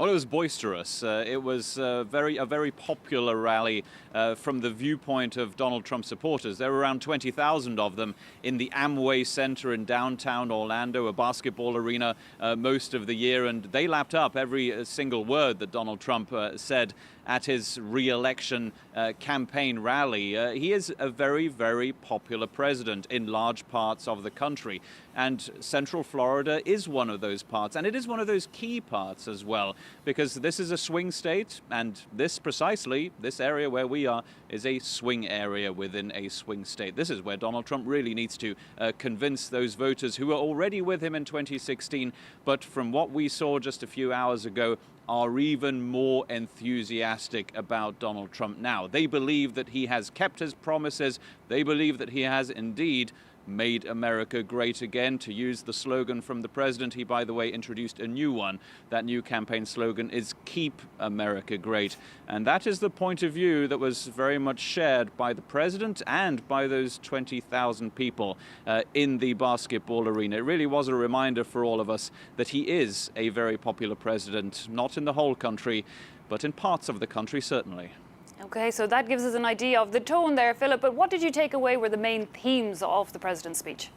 Well, it was boisterous. It was a very popular rally from the viewpoint of Donald Trump supporters. There were around 20,000 of them in the Amway Center in downtown Orlando, a basketball arena, most of the year, and they lapped up every single word that Donald Trump said at his re-election campaign rally. He is a very popular president in large parts of the country, and Central Florida is one of those parts, and it is one of those key parts as well, because this is a swing state, and this area where we are is a swing area within a swing state. This is where Donald Trump really needs to convince those voters who were already with him in 2016, but from what we saw just a few hours ago, are even more enthusiastic about Donald Trump now. They believe that he has kept his promises. They believe that he has indeed made America great again. To use the slogan from the president, he, by the way, introduced a new one. That new campaign slogan is "Keep America Great." And that is the point of view that was very much shared by the president and by those 20,000 people in the basketball arena. It really was a reminder for all of us that he is a very popular president, not in the whole country, but in parts of the country, certainly. Okay, so that gives us an idea of the tone there, Philip. But what did you take away were the main themes of the president's speech?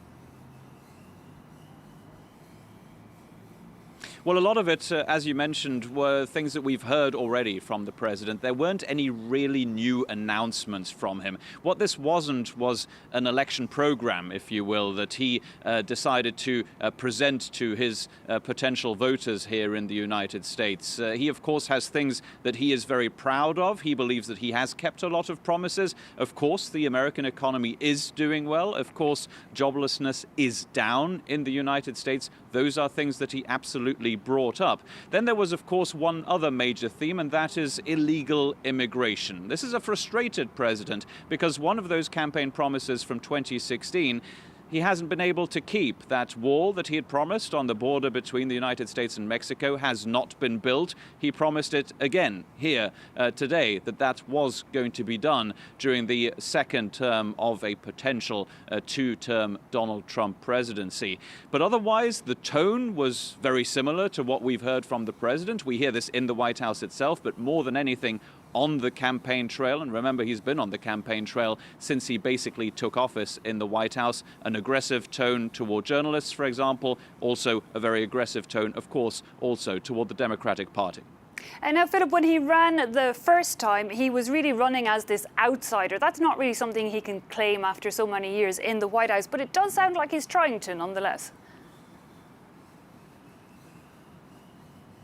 Well, a lot of it, as you mentioned, were things that we've heard already from the president. There weren't any really new announcements from him. What this wasn't was an election program, if you will, that he decided to present to his potential voters here in the United States. He, of course, has things that he is very proud of. He believes that he has kept a lot of promises. Of course, the American economy is doing well. Of course, joblessness is down in the United States. Those are things that he absolutely brought up. Then there was, of course, one other major theme, and that is illegal immigration. This is a frustrated president because one of those campaign promises from 2016 he hasn't been able to keep. That wall that he had promised on the border between the United States and Mexico has not been built. He promised it again here today that was going to be done during the second term of a potential two-term Donald Trump presidency. But otherwise, the tone was very similar to what we've heard from the president. We hear this in the White House itself, but more than anything, on the campaign trail. And remember, he's been on the campaign trail since he basically took office in the White House. An aggressive tone toward journalists, for example, also a very aggressive tone, of course, also toward the Democratic Party. And now, Philip, when he ran the first time, he was really running as this outsider. That's not really something he can claim after so many years in the White House, but it does sound like he's trying to nonetheless.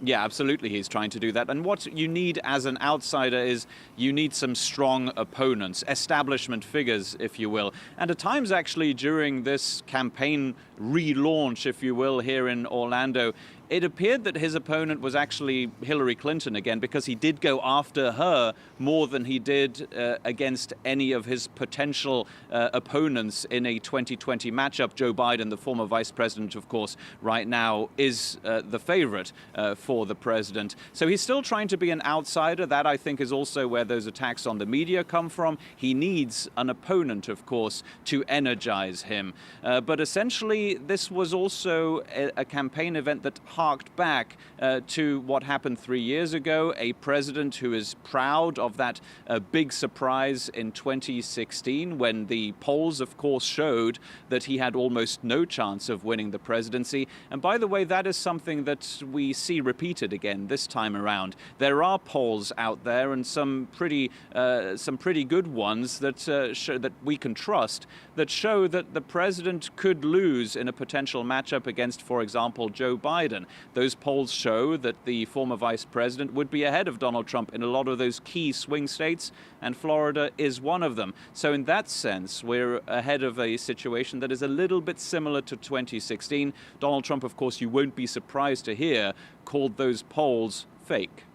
Yeah, absolutely, he's trying to do that. And what you need as an outsider is you need some strong opponents, establishment figures, if you will. And at times, actually, during this campaign relaunch, if you will, here in Orlando, it appeared that his opponent was actually Hillary Clinton again, because he did go after her more than he did against any of his potential opponents in a 2020 matchup. Joe Biden, the former vice president, of course, right now is the favorite for the president. So he's still trying to be an outsider. That, I think, is also where those attacks on the media come from. He needs an opponent, of course, to energize him. But essentially, this was also a campaign event that harked back to what happened 3 years ago, a president who is proud of that big surprise in 2016 when the polls, of course, showed that he had almost no chance of winning the presidency. And by the way, that is something that we see repeated again this time around. There are polls out there, and some pretty good ones that show that we can trust, that show that the president could lose in a potential matchup against, for example, Joe Biden. Those polls show that the former vice president would be ahead of Donald Trump in a lot of those key swing states, and Florida is one of them. So in that sense, we're ahead of a situation that is a little bit similar to 2016. Donald Trump, of course, you won't be surprised to hear, called those polls fake.